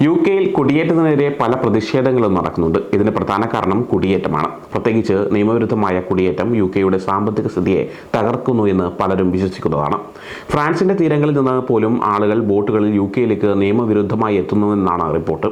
UK-യിൽ കുടിയേറ്റത്തിനെതിരെ പല പ്രതിഷേധങ്ങളും നടക്കുന്നുണ്ട്. ഇതിന് പ്രധാന കാരണം കുടിയേറ്റമാണ്. പ്രത്യേകിച്ച് നിയമവിരുദ്ധമായ കുടിയേറ്റം UK-യുടെ സാമ്പത്തിക സ്ഥിതിയെ തകർക്കുന്നു എന്ന് പലരും വിശ്വസിക്കുന്നതാണ്. ഫ്രാൻസിന്റെ തീരങ്ങളിൽ നിന്ന് പോലും ആളുകൾ ബോട്ടുകളിൽ UK-യിലേക്ക് നിയമവിരുദ്ധമായി എത്തുന്നുവെന്നാണ് റിപ്പോർട്ട്.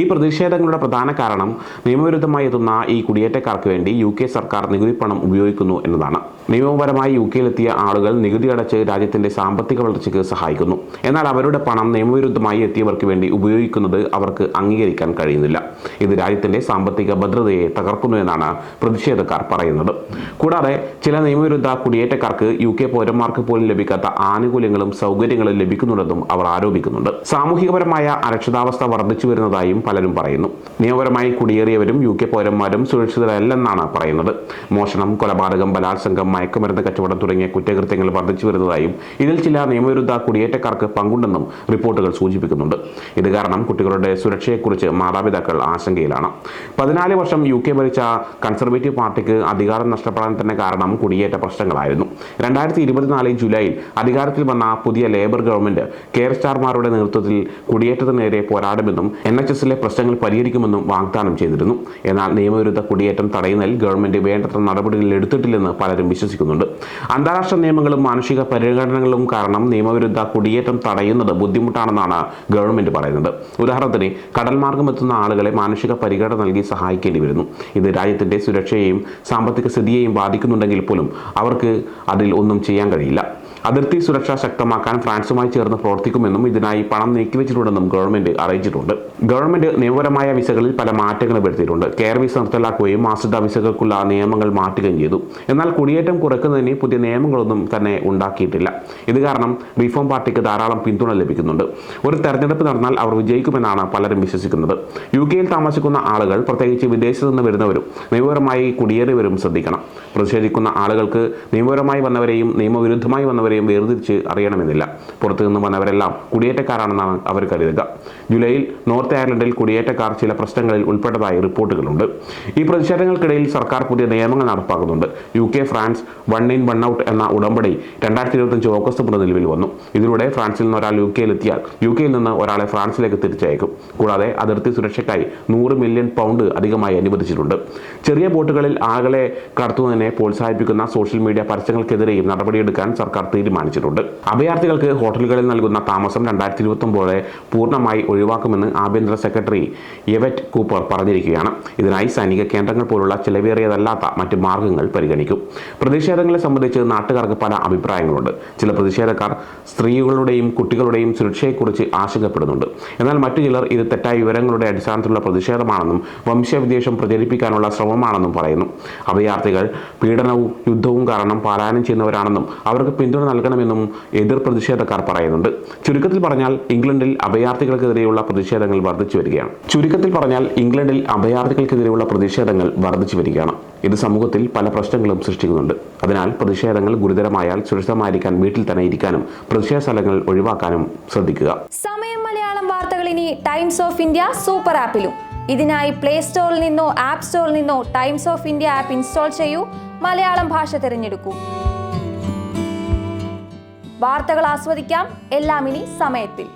ഈ പ്രതിഷേധങ്ങളുടെ പ്രധാന കാരണം നിയമവിരുദ്ധമായി എത്തുന്ന ഈ കുടിയേറ്റക്കാർക്ക് വേണ്ടി UK സർക്കാർ നികുതി പണം ഉപയോഗിക്കുന്നു എന്നതാണ്. നിയമപരമായി UK-യിലെത്തിയ ആളുകൾ നികുതി അടച്ച് രാജ്യത്തിന്റെ സാമ്പത്തിക വളർച്ചയ്ക്ക് സഹായിക്കുന്നു. എന്നാൽ അവരുടെ പണം നിയമവിരുദ്ധമായി എത്തിയവർക്ക് വേണ്ടി ഉപയോഗിക്കുന്നത് അവർക്ക് അംഗീകരിക്കാൻ കഴിയുന്നില്ല. ഇത് രാജ്യത്തിന്റെ സാമ്പത്തിക ഭദ്രതയെ തകർക്കുന്നു എന്നാണ് പ്രതിഷേധക്കാർ പറയുന്നത്. കൂടാതെ ചില നിയമവിരുദ്ധ കുടിയേറ്റക്കാർക്ക് UK പൗരന്മാർക്ക് പോലും ലഭിക്കാത്ത ആനുകൂല്യങ്ങളും സൗകര്യങ്ങളും ലഭിക്കുന്നുണ്ടെന്നും അവർ ആരോപിക്കുന്നുണ്ട്. സാമൂഹികപരമായ അരക്ഷിതാവസ്ഥ വർദ്ധിച്ചു വരുന്നതായും പലരും പറയുന്നു. നിയമപരമായി കുടിയേറിയവരും UK പൗരന്മാരും സുരക്ഷിതരല്ലെന്നാണ് പറയുന്നത്. മോഷണം, കൊലപാതകം, ബലാത്സംഗം, മയക്കുമരുന്ന് കച്ചവടം തുടങ്ങിയ കുറ്റകൃത്യങ്ങൾ വർദ്ധിച്ചു വരുന്നതായും ഇതിൽ ചില നിയമവിരുദ്ധ കുടിയേറ്റക്കാർക്ക് പങ്കുണ്ടെന്നും റിപ്പോർട്ടുകൾ സൂചിപ്പിക്കുന്നുണ്ട്. ഇത് കാരണം കുട്ടികളുടെ സുരക്ഷയെക്കുറിച്ച് മാതാപിതാക്കൾ ആശങ്കയിലാണ്. 14 വർഷം UK ഭരിച്ച കൺസർവേറ്റീവ് പാർട്ടിക്ക് അധികാരം നഷ്ടപ്പെടാൻ തന്നെ കാരണം കുടിയേറ്റ പ്രശ്നങ്ങളായിരുന്നു. 2024 ജൂലൈയിൽ അധികാരത്തിൽ വന്ന പുതിയ ലേബർ ഗവൺമെന്റ് കെയർ സ്റ്റാർമാരുടെ നേതൃത്വത്തിൽ കുടിയേറ്റത്തിനെതിരെ പോരാടുമെന്നും NHS-ലെ പ്രശ്നങ്ങൾ പരിഹരിക്കുമെന്നും വാഗ്ദാനം ചെയ്തിരുന്നു. എന്നാൽ നിയമവിരുദ്ധ കുടിയേറ്റം തടയുന്നതിൽ ഗവൺമെന്റ് വേണ്ടത്ര നടപടികൾ എടുത്തിട്ടില്ലെന്ന് പലരും വിശ്വസിക്കുന്നുണ്ട്. അന്താരാഷ്ട്ര നിയമങ്ങളും മാനുഷിക പരിഗണനകളും കാരണം നിയമവിരുദ്ധ കുടിയേറ്റം തടയുന്നത് ബുദ്ധിമുട്ടാണെന്നാണ് ഗവൺമെന്റ് പറയുന്നത്. ഉദാഹരണത്തിന് കടൽ മാർഗം എത്തുന്ന ആളുകളെ മാനുഷിക പരിഗണന നൽകി സഹായിക്കേണ്ടി വരുന്നു. ഇത് രാജ്യത്തിന്റെ സുരക്ഷയെയും സാമ്പത്തിക സ്ഥിതിയെയും ബാധിക്കുന്നുണ്ടെങ്കിൽ പോലും അവർക്ക് അതിൽ ഒന്നും ചെയ്യാൻ കഴിയില്ല. അതിർത്തി സുരക്ഷ ശക്തമാക്കാൻ ഫ്രാൻസുമായി ചേർന്ന് പ്രവർത്തിക്കുമെന്നും ഇതിനായി പണം നീക്കിവെച്ചിട്ടുണ്ടെന്നും ഗവൺമെന്റ് അറിയിച്ചിട്ടുണ്ട്. ഗവൺമെന്റ് നിയമപരമായ വിസകളിൽ പല മാറ്റങ്ങളും വരുത്തിയിട്ടുണ്ട്. കെയർ വിസ നിർത്തലാക്കുകയും ആശ്രിത വിസകൾക്കുള്ള നിയമങ്ങൾ മാറ്റുകയും ചെയ്തു. എന്നാൽ കുടിയേറ്റം കുറയ്ക്കുന്നതിന് പുതിയ നിയമങ്ങളൊന്നും തന്നെ ഉണ്ടാക്കിയിട്ടില്ല. ഇത് കാരണം റിഫോം പാർട്ടിക്ക് ധാരാളം പിന്തുണ ലഭിക്കുന്നുണ്ട്. ഒരു തെരഞ്ഞെടുപ്പ് നടന്നാൽ അവർ വിജയിക്കുമെന്നാണ് പലരും വിശ്വസിക്കുന്നത്. UK-യിൽ താമസിക്കുന്ന ആളുകൾ, പ്രത്യേകിച്ച് വിദേശത്ത് നിന്ന് വരുന്നവരും നിയമപരമായി കുടിയേറിയവരും ശ്രദ്ധിക്കണം. പ്രതിഷേധിക്കുന്ന ആളുകൾക്ക് നിയമപരമായി വന്നവരെയും നിയമവിരുദ്ധമായി വന്നവരെയും വേർതിരിച്ച് അറിയണമെന്നില്ല. പുറത്തുനിന്ന് വന്നവരെല്ലാം കുടിയേറ്റക്കാരാണെന്നാണ് അവർ കരുതുക. ജൂലൈയിൽ നോർത്ത് അയർലൻഡിൽ കുടിയേറ്റക്കാർ ചില പ്രശ്നങ്ങളിൽ ഉൾപ്പെട്ടതായി റിപ്പോർട്ടുകളുണ്ട്. ഈ പ്രതിഷേധങ്ങൾക്കിടയിൽ സർക്കാർ പുതിയ നിയമങ്ങൾ നടപ്പാക്കുന്നുണ്ട്. UK France one in one out എന്ന ഉടമ്പടി 2025 ഓഗസ്റ്റ് മുതൽ നിലവിൽ വന്നു. ഇതിലൂടെ ഫ്രാൻസിൽ നിന്ന് ഒരാൾ UK-യിൽ എത്തിയാൽ UK-യിൽ നിന്ന് ഒരാളെ ഫ്രാൻസിലേക്ക് തിരിച്ചയക്കും. കൂടാതെ അതിർത്തി സുരക്ഷയ്ക്കായി £100 മില്യൺ അധികമായി അനുവദിച്ചിട്ടുണ്ട്. ചെറിയ ബോട്ടുകളിൽ ആളുകളെ കടത്തുന്നതിനെ പ്രോത്സാഹിപ്പിക്കുന്ന സോഷ്യൽ മീഡിയ പരസ്യങ്ങൾക്കെതിരെയും നടപടിയെടുക്കാൻ സർക്കാർ തീരുമാനിച്ചിട്ടുണ്ട്. അഭയാർത്ഥികൾക്ക് ഹോട്ടലുകളിൽ നൽകുന്ന താമസം 2029 പൂർണ്ണമായി ഒഴിവാക്കുമെന്ന് ആഭ്യന്തര സെക്രട്ടറി യെവറ്റ് കൂപ്പർ പറഞ്ഞിരിക്കുകയാണ്. ഇതിനായി സൈനിക കേന്ദ്രങ്ങൾ പോലുള്ള ചിലവേറിയതല്ലാത്ത മറ്റ് മാർഗങ്ങൾ പരിഗണിക്കും. പ്രതിഷേധങ്ങളെ സംബന്ധിച്ച് നാട്ടുകാർക്ക് പല അഭിപ്രായങ്ങളുണ്ട്. ചില പ്രതിഷേധക്കാർ സ്ത്രീകളുടെയും കുട്ടികളുടെയും സുരക്ഷയെക്കുറിച്ച് ആശങ്കപ്പെടുന്നുണ്ട്. എന്നാൽ മറ്റു ചിലർ ഇത് തെറ്റായ വിവരങ്ങളുടെ അടിസ്ഥാനത്തിലുള്ള പ്രതിഷേധമാണെന്നും വംശവിദ്വേഷം പ്രചരിപ്പിക്കാനുള്ള ശ്രമമാണെന്നും പറയുന്നു. അഭയാർത്ഥികൾ പീഡനവും യുദ്ധവും കാരണം പലായനം ചെയ്യുന്നവരാണെന്നും അവർക്ക് പിന്തുണ നൽകണമെന്നും എതിർ പ്രതിഷേധക്കാർ പറയുന്നുണ്ട്. ചുരുക്കത്തിൽ പറഞ്ഞാൽ ഇംഗ്ലണ്ടിൽ അഭയാർത്ഥികൾക്കെതിരെയുള്ള പ്രതിഷേധങ്ങൾ വർദ്ധിച്ചു വരികയാണ്. ഇത് സമൂഹത്തിൽ പല പ്രശ്നങ്ങളും സൃഷ്ടിക്കുന്നുണ്ട്. അതിനാൽ പ്രതിഷേധങ്ങൾ ഗുരുതരമായാൽ സുരക്ഷിതമായിരിക്കാൻ വീട്ടിൽ തന്നെ ഇരിക്കാനും പ്രതിഷേധ സ്ഥലങ്ങൾ ഒഴിവാക്കാനും ശ്രദ്ധിക്കുക. സമയം മലയാളം വാർത്തകൾ ഇനി ടൈംസ് ഓഫ് ഇന്ത്യ സൂപ്പർ ആപ്പിലും. ഇതിനായി പ്ലേ സ്റ്റോറിൽ നിന്നോ ആപ്പ് സ്റ്റോറിൽ നിന്നോ times of India app install ചെയ്യൂ. മലയാളം ഭാഷ തിരഞ്ഞെടുക്കൂ. വാർത്തകൾ ആസ്വദിക്കാം. എല്ലാം ഇനി സമയത്തിൽ.